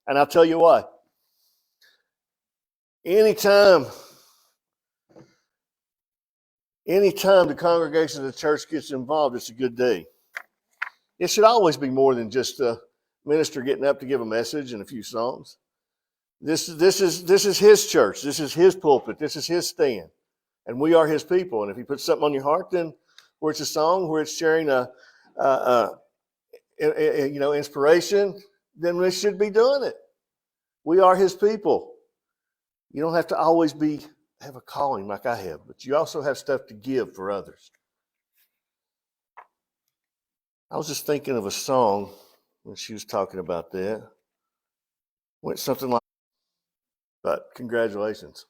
And I'll tell you why. Anytime the congregation of the church gets involved, it's a good day. It should always be more than just a minister getting up to give a message and a few songs. This is his church. This is his pulpit. This is his stand. And we are his people. And if he puts something on your heart, then where it's a song, where it's sharing inspiration, then we should be doing it. We are his people. You don't have to always have a calling like I have, but you also have stuff to give for others. I was just thinking of a song when she was talking about that. Went something like, but congratulations.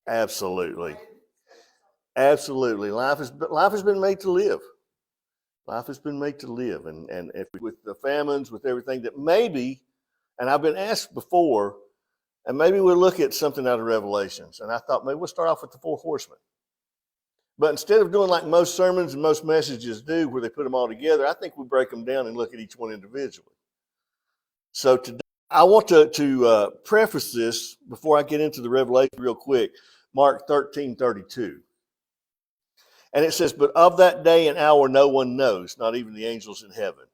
Absolutely. Absolutely. Life has been made to live. Life has been made to live. And if with the famines, with everything that maybe, and I've been asked before, and maybe we'll look at something out of Revelations. And I thought maybe we'll start off with the four horsemen. But instead of doing like most sermons and most messages do, where they put them all together, I think we break them down and look at each one individually. So today, I want to preface this before I get into the Revelation real quick. Mark 13:32. And it says, "But of that day and hour no one knows, not even the angels in heaven,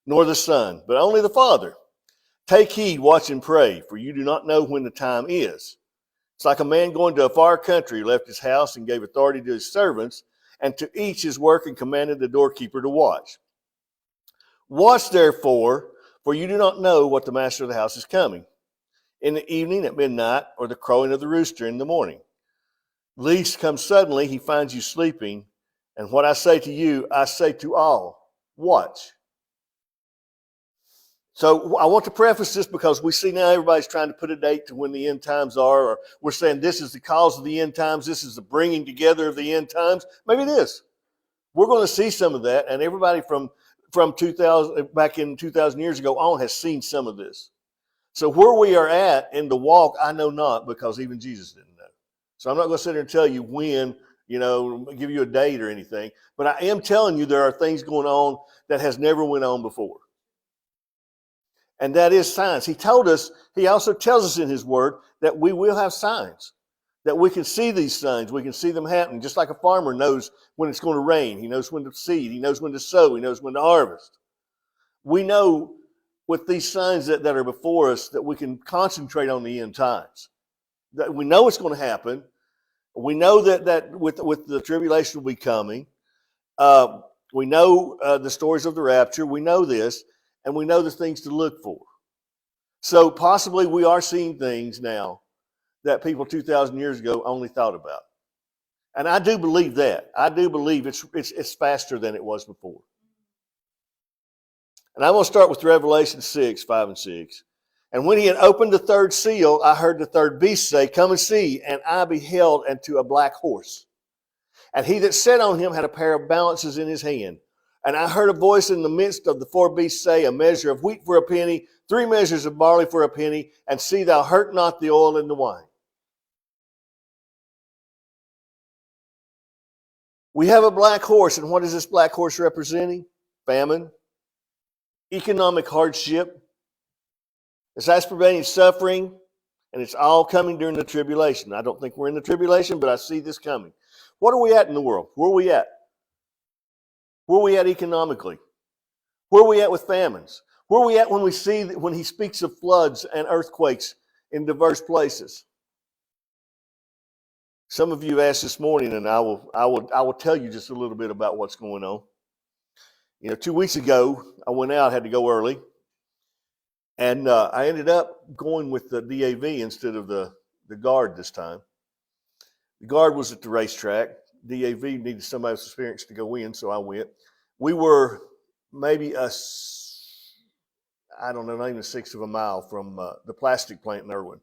nor the Son, but only the Father. Take heed, watch and pray, for you do not know when the time is. It's like a man going to a far country, who left his house and gave authority to his servants, and to each his work, and commanded the doorkeeper to watch. Watch therefore, for you do not know what the master of the house is coming, in the evening, at midnight, or the crowing of the rooster in the morning. Lest come suddenly, he finds you sleeping. And what I say to you, I say to all, watch." So I want to preface this because we see now everybody's trying to put a date to when the end times are, or we're saying this is the cause of the end times, this is the bringing together of the end times. Maybe it is. We're going to see some of that, and everybody from 2000 back in 2,000 years ago on has seen some of this. So where we are at in the walk, I know not, because even Jesus didn't know. So I'm not going to sit here and tell you when, give you a date or anything, but I am telling you there are things going on that has never went on before. And that is signs. He also tells us in his word that we will have signs, that we can see these signs. We can see them happening, just like a farmer knows when it's going to rain. He knows when to seed. He knows when to sow. He knows when to harvest. We know with these signs that are before us that we can concentrate on the end times. That we know it's going to happen. We know that with the tribulation will be coming. We know the stories of the rapture. We know this. And we know the things to look for. So possibly we are seeing things now that people 2,000 years ago only thought about. And I do believe that. I do believe it's faster than it was before. And I'm going to start with Revelation 6, 5 and 6. "And when he had opened the third seal, I heard the third beast say, 'Come and see.' And I beheld unto a black horse. And he that sat on him had a pair of balances in his hand. And I heard a voice in the midst of the four beasts say, 'A measure of wheat for a penny, 3 measures of barley for a penny, and see thou hurt not the oil and the wine.'" We have a black horse, and what is this black horse representing? Famine, economic hardship, exacerbating suffering, and it's all coming during the tribulation. I don't think we're in the tribulation, but I see this coming. What are we at in the world? Where are we at? Where are we at economically? Where are we at with famines? Where are we at when he speaks of floods and earthquakes in diverse places? Some of you asked this morning, and I will tell you just a little bit about what's going on. 2 weeks ago, I went out, had to go early, and I ended up going with the DAV instead of the guard this time. The guard was at the racetrack. DAV needed somebody with experience to go in, so I went. We were maybe not even a sixth of a mile from the plastic plant in Irwin,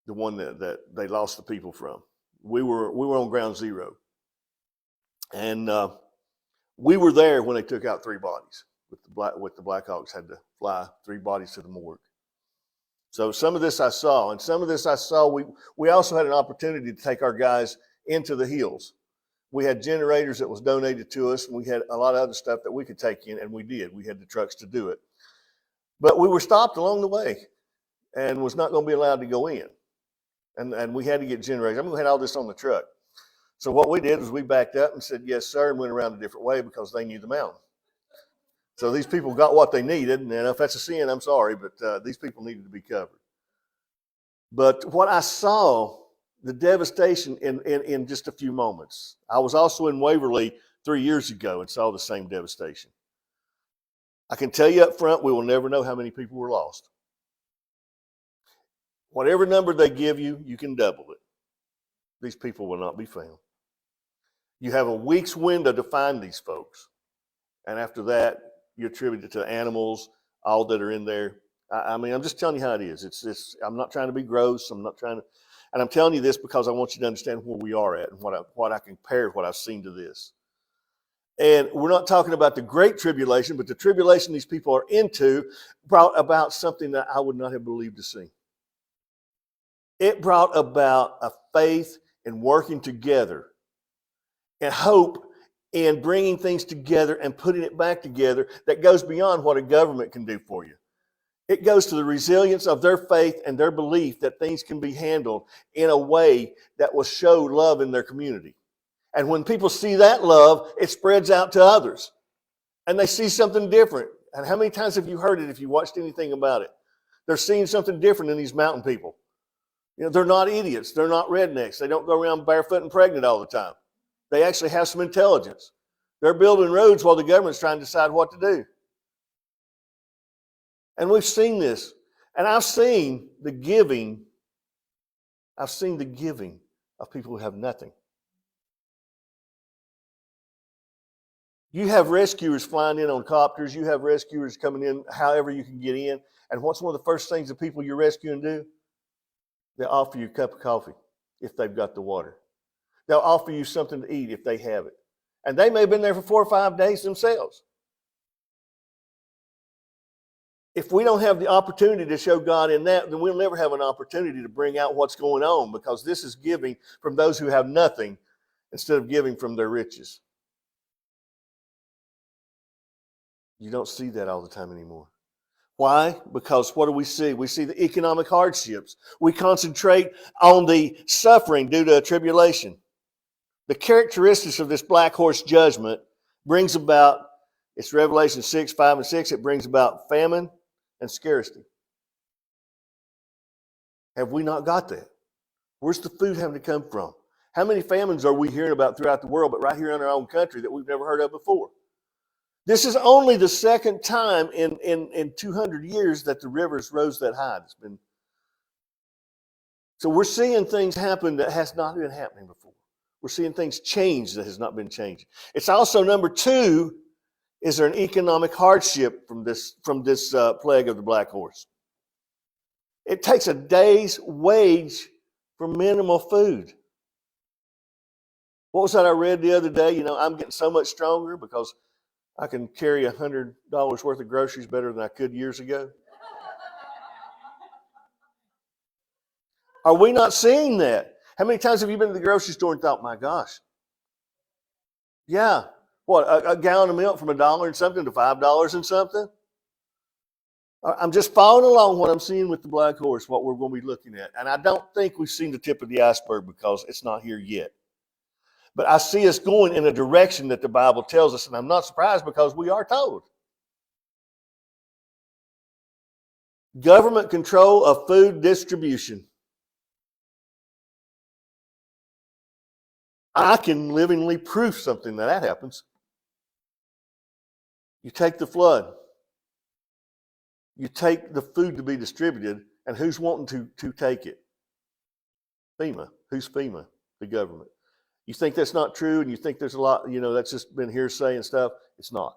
the one that they lost the people from. We were on ground zero, and we were there when they took out 3 bodies. With the Blackhawks had to fly 3 bodies to the morgue. So some of this I saw, and some of this I saw. We also had an opportunity to take our guys into the hills. We had generators that was donated to us, and we had a lot of other stuff that we could take in, and we did. We had the trucks to do it. But we were stopped along the way and was not going to be allowed to go in. And we had to get generators. I mean, we had all this on the truck. So what we did was we backed up and said, yes, sir, and went around a different way because they knew the mountain. So these people got what they needed. And if that's a sin, I'm sorry, but these people needed to be covered. But what I saw, the devastation in just a few moments. I was also in Waverly 3 years ago and saw the same devastation. I can tell you up front, we will never know how many people were lost. Whatever number they give you, you can double it. These people will not be found. You have a week's window to find these folks. And after that, you attribute it to animals, all that are in there. I mean, I'm just telling you how it is. I'm not trying to be gross. I'm not trying to, and I'm telling you this because I want you to understand where we are at and what I compare what I've seen to this. And we're not talking about the great tribulation, but the tribulation these people are into brought about something that I would not have believed to see. It brought about a faith in working together and hope in bringing things together and putting it back together that goes beyond what a government can do for you. It goes to the resilience of their faith and their belief that things can be handled in a way that will show love in their community. And when people see that love, it spreads out to others. And they see something different. And how many times have you heard it if you watched anything about it? They're seeing something different in these mountain people. You know, they're not idiots. They're not rednecks. They don't go around barefoot and pregnant all the time. They actually have some intelligence. They're building roads while the government's trying to decide what to do. And we've seen this. And I've seen the giving. I've seen the giving of people who have nothing. You have rescuers flying in on copters. You have rescuers coming in however you can get in. And what's one of the first things the people you're rescuing do? They offer you a cup of coffee if they've got the water. They'll offer you something to eat if they have it. And they may have been there for 4 or 5 days themselves. If we don't have the opportunity to show God in that, then we'll never have an opportunity to bring out what's going on, because this is giving from those who have nothing instead of giving from their riches. You don't see that all the time anymore. Why? Because what do we see? We see the economic hardships. We concentrate on the suffering due to a tribulation. The characteristics of this black horse judgment brings about, it's Revelation 6, 5, and 6, it brings about famine and scarcity. Have we not got that? Where's the food having to come from? How many famines are we hearing about throughout the world, but right here in our own country that we've never heard of before? This is only the second time in 200 years that the rivers rose that high. So we're seeing things happen that has not been happening before. We're seeing things change that has not been changing. It's also, number two, is there an economic hardship from this plague of the black horse? It takes a day's wage for minimal food. What was that I read the other day? You know, I'm getting so much stronger because I can carry $100 worth of groceries better than I could years ago. Are we not seeing that? How many times have you been to the grocery store and thought, my gosh, yeah, what, a gallon of milk from $1 and something to $5 and something? I'm just following along what I'm seeing with the black horse, what we're going to be looking at. And I don't think we've seen the tip of the iceberg because it's not here yet. But I see us going in a direction that the Bible tells us, and I'm not surprised because we are told. Government control of food distribution. I can livingly prove something that happens. You take the flood. You take the food to be distributed, and who's wanting to take it? FEMA. Who's FEMA? The government. You think that's not true, and you think there's a lot, you know, that's just been hearsay and stuff? It's not.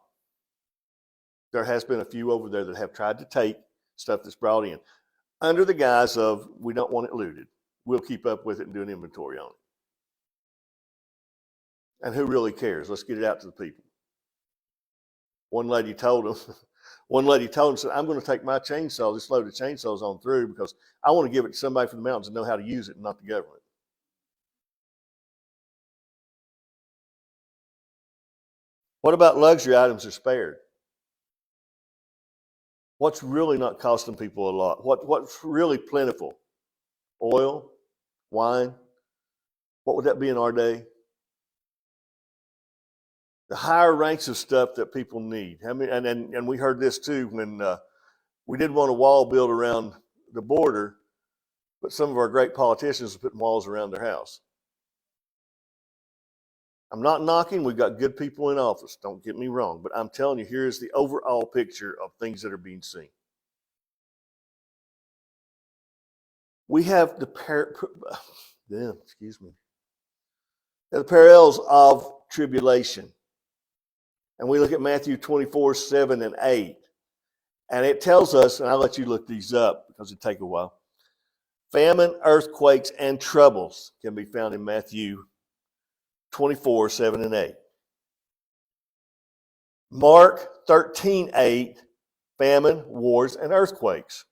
There has been a few over there that have tried to take stuff that's brought in under the guise of, we don't want it looted. We'll keep up with it and do an inventory on it. And who really cares? Let's get it out to the people. One lady told them, said, I'm going to take my chainsaw, this load of chainsaws on through, because I want to give it to somebody from the mountains and know how to use it, and not the government. What about luxury items are spared? What's really not costing people a lot? What's really plentiful? Oil, wine. What would that be in our day? The higher ranks of stuff that people need. I mean, and we heard this too when we did want a wall built around the border, but some of our great politicians are putting walls around their house. I'm not knocking. We've got good people in office. Don't get me wrong. But I'm telling you, here is the overall picture of things that are being seen. We have the parallels of tribulation. And we look at Matthew 24, 7 and 8. And it tells us, and I'll let you look these up because it'll take a while. Famine, earthquakes, and troubles can be found in Matthew 24, 7 and 8. Mark 13, 8, famine, wars, and earthquakes.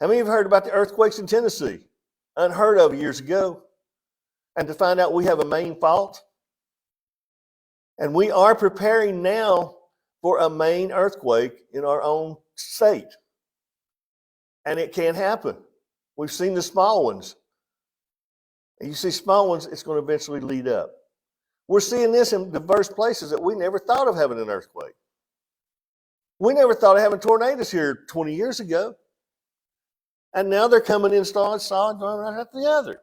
How many of you have heard about the earthquakes in Tennessee? Unheard of years ago. And to find out we have a main fault. And we are preparing now for a main earthquake in our own state. And it can happen. We've seen the small ones. And you see small ones, it's going to eventually lead up. We're seeing this in diverse places that we never thought of having an earthquake. We never thought of having tornadoes here 20 years ago. And now they're coming in solid, one right after the other.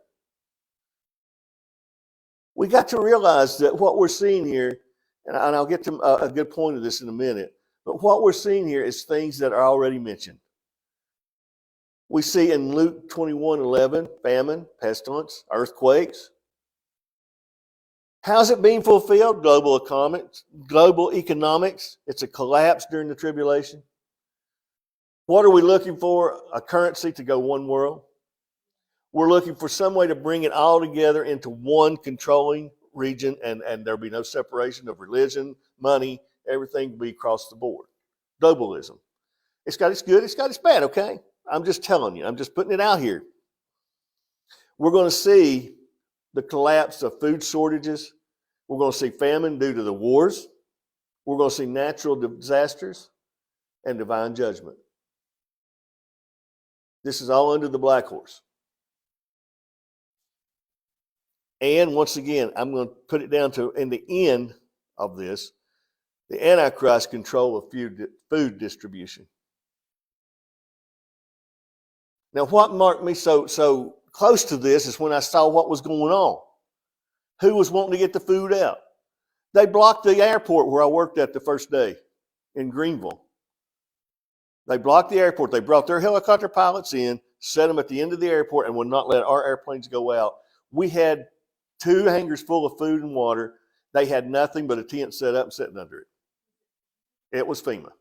We got to realize that what we're seeing here, and I'll get to a good point of this in a minute, but what we're seeing here is things that are already mentioned. We see in Luke 21:11, famine, pestilence, earthquakes. How's it being fulfilled? Global economics. It's a collapse during the tribulation. What are we looking for? A currency to go one world. We're looking for some way to bring it all together into one controlling region, and there'll be no separation of religion, money, everything will be across the board. Globalism. It's got its good, it's got its bad, okay? I'm just telling you. I'm just putting it out here. We're going to see the collapse of food shortages. We're going to see famine due to the wars. We're going to see natural disasters and divine judgment. This is all under the black horse. And once again, I'm going to put it down to, in the end of this, the Antichrist control of food distribution. Now, what marked me so close to this is when I saw what was going on. Who was wanting to get the food out? They blocked the airport where I worked at the first day in Greenville. They blocked the airport. They brought their helicopter pilots in, set them at the end of the airport, and would not let our airplanes go out. We had 2 hangars full of food and water. They had nothing but a tent set up and sitting under it. It was FEMA.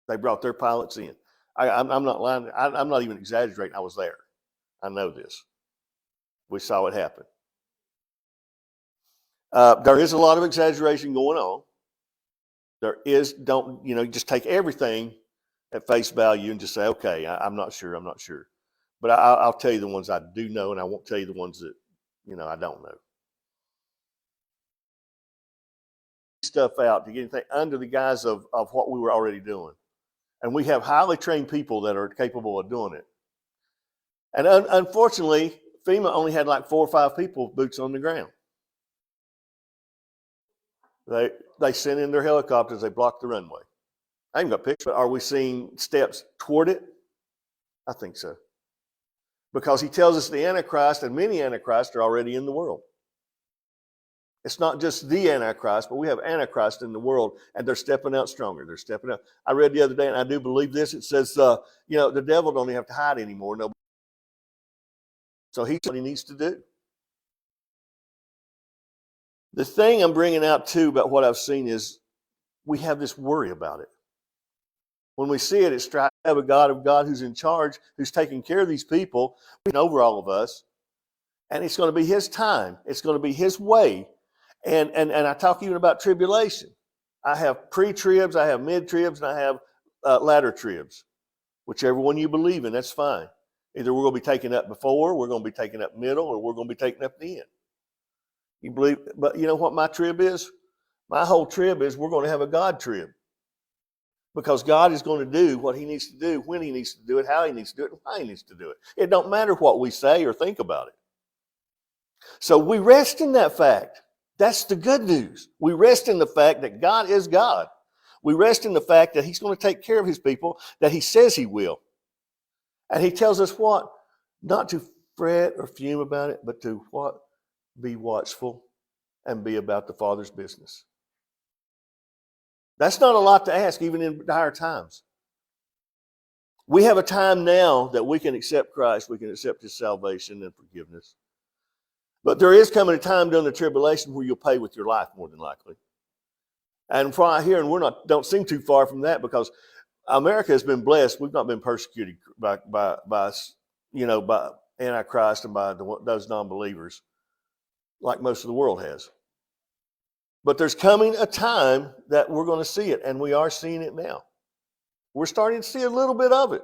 They brought their pilots in. I'm not lying. I'm not even exaggerating. I was there. I know this. We saw it happen. There is a lot of exaggeration going on. There is, just take everything at face value and just say, okay, I'm not sure. But I'll tell you the ones I do know, and I won't tell you the ones that, I don't know. Stuff out to get anything under the guise of what we were already doing. And we have highly trained people that are capable of doing it. And unfortunately, FEMA only had like 4 or 5 people with boots on the ground. They sent in their helicopters. They blocked the runway. I even got pictures. Are we seeing steps toward it? I think so. Because he tells us the Antichrist and many Antichrists are already in the world. It's not just the Antichrist, but we have Antichrist in the world, and they're stepping out stronger. They're stepping out. I read the other day, and I do believe this. It says, the devil don't even have to hide anymore. No. So he's what he needs to do. The thing I'm bringing out, too, about what I've seen is we have this worry about it. When we see it, it's trying to have a God who's in charge, who's taking care of these people, over all of us, and it's going to be his time. It's going to be his way. And I talk even about tribulation. I have pre-tribs, I have mid-tribs, and I have latter tribs. Whichever one you believe in, that's fine. Either we're going to be taken up before, we're going to be taken up middle, or we're going to be taken up the end. You believe? But you know what my trib is? My whole trib is we're going to have a God trib. Because God is going to do what he needs to do, when he needs to do it, how he needs to do it, and why he needs to do it. It don't matter what we say or think about it. So we rest in that fact. That's the good news. We rest in the fact that God is God. We rest in the fact that he's going to take care of his people, that he says he will. And he tells us what? Not to fret or fume about it, but to what? Be watchful and be about the Father's business. That's not a lot to ask, even in dire times. We have a time now that we can accept Christ, we can accept his salvation and forgiveness. But there is coming a time during the tribulation where you'll pay with your life, more than likely. And from out here, and don't seem too far from that, because America has been blessed. We've not been persecuted by Antichrist and by those non-believers like most of the world has. But there's coming a time that we're going to see it, and we are seeing it now. We're starting to see a little bit of it.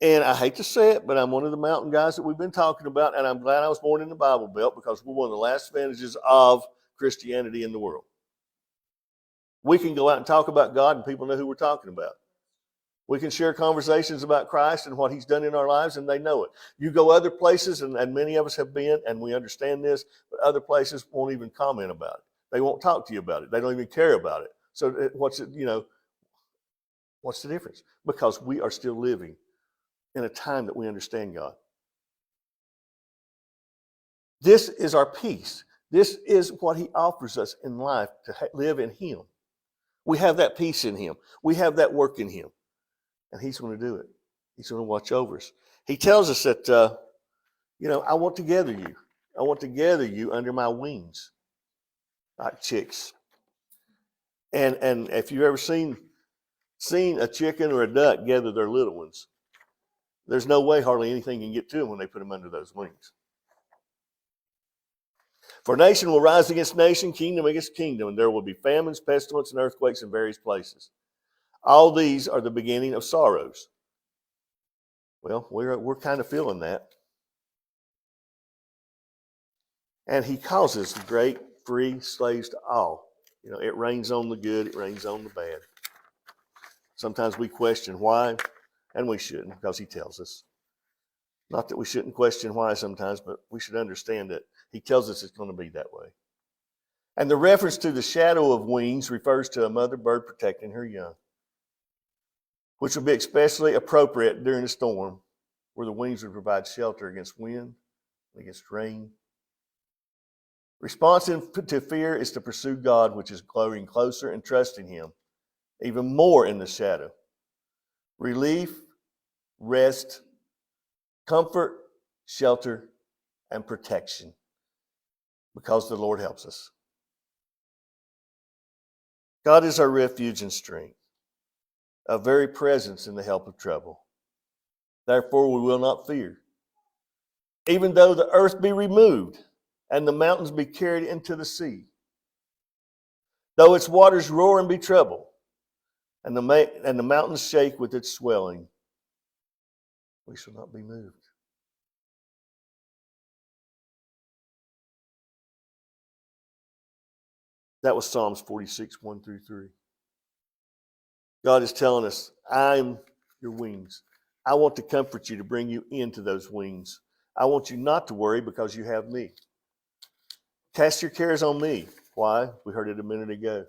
And I hate to say it, but I'm one of the mountain guys that we've been talking about, and I'm glad I was born in the Bible Belt, because we're one of the last advantages of Christianity in the world. We can go out and talk about God, and people know who we're talking about. We can share conversations about Christ and what he's done in our lives, and they know it. You go other places, and many of us have been, and we understand this, but other places won't even comment about it. They won't talk to you about it. They don't even care about it. So what's the difference? Because we are still living in a time that we understand God. This is our peace. This is what he offers us in life, to live in him. We have that peace in him. We have that work in him. And he's going to do it. He's going to watch over us. He tells us that, I want to gather you. I want to gather you under my wings, like chicks. And if you've ever seen a chicken or a duck gather their little ones, there's no way hardly anything can get to them when they put them under those wings. For nation will rise against nation, kingdom against kingdom, and there will be famines, pestilence, and earthquakes in various places. All these are the beginning of sorrows. Well, we're kind of feeling that. And he causes the great free slaves to all. It rains on the good, it rains on the bad. Sometimes we question why, and we shouldn't, because he tells us. Not that we shouldn't question why sometimes, but we should understand that he tells us it's going to be that way. And the reference to the shadow of wings refers to a mother bird protecting her young, which would be especially appropriate during a storm, where the wings would provide shelter against wind, against rain. Response to fear is to pursue God, which is growing closer and trusting him even more in the shadow. Relief, rest, comfort, shelter, and protection, because the Lord helps us. God is our refuge and strength, a very presence in the help of trouble. Therefore we will not fear. Even though the earth be removed and the mountains be carried into the sea, though its waters roar and be troubled, and the mountains shake with its swelling, we shall not be moved. That was Psalms 46, 1-3. God is telling us, I'm your wings. I want to comfort you, to bring you into those wings. I want you not to worry, because you have me. Cast your cares on me. Why? We heard it a minute ago.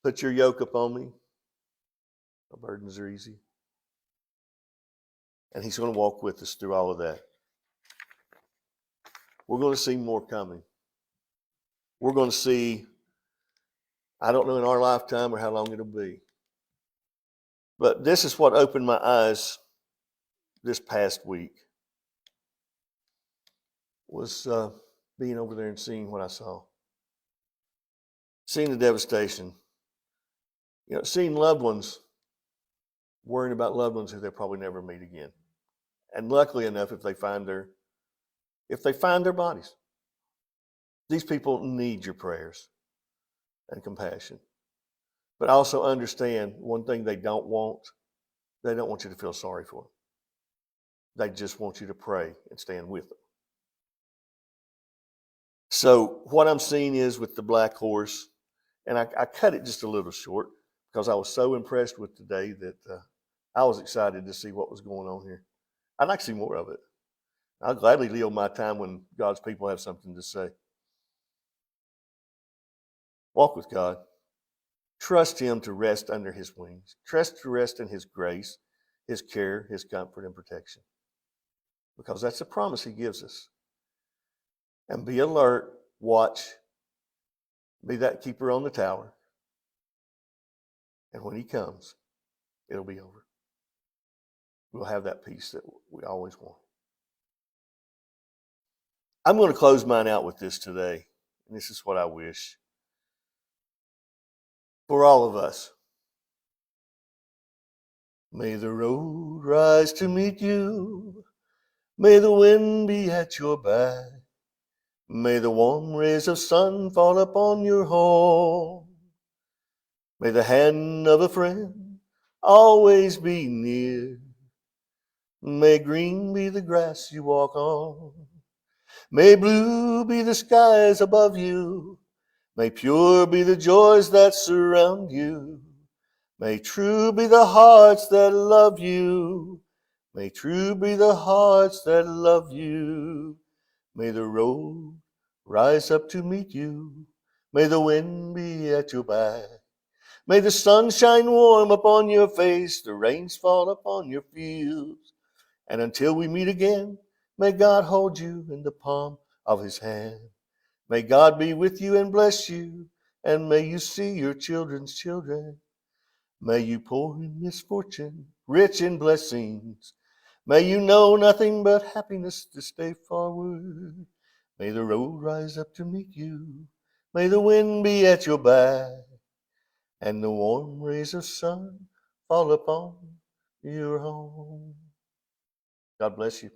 Put your yoke upon me. My burdens are easy. And he's going to walk with us through all of that. We're going to see more coming. We're going to see, I don't know in our lifetime or how long it'll be. But this is what opened my eyes this past week, was being over there and seeing what I saw. Seeing the devastation. Seeing loved ones, worrying about loved ones who they'll probably never meet again. And luckily enough, if they find their bodies. These people need your prayers and compassion. But also understand one thing they don't want you to feel sorry for them. They just want you to pray and stand with them. So what I'm seeing is, with the black horse, And I cut it just a little short because I was so impressed with today that I was excited to see what was going on here. I'd like to see more of it. I'll gladly yield my time when God's people have something to say. Walk with God. Trust Him to rest under His wings. Trust to rest in His grace, His care, His comfort, and protection. Because that's a promise He gives us. And be alert, watch, be that keeper on the tower. And when He comes, it'll be over. We'll have that peace that we always want. I'm going to close mine out with this today. And this is what I wish for all of us. May the road rise to meet you. May the wind be at your back. May the warm rays of sun fall upon your home. May the hand of a friend always be near. May green be the grass you walk on. May blue be the skies above you. May pure be the joys that surround you. May true be the hearts that love you. May true be the hearts that love you. May the road rise up to meet you. May the wind be at your back. May the sun shine warm upon your face, the rains fall upon your fields. And until we meet again, may God hold you in the palm of His hand. May God be with you and bless you, and may you see your children's children. May you pour in misfortune, rich in blessings. May you know nothing but happiness to stay forward. May the road rise up to meet you. May the wind be at your back, and the warm rays of sun fall upon your home. God bless you.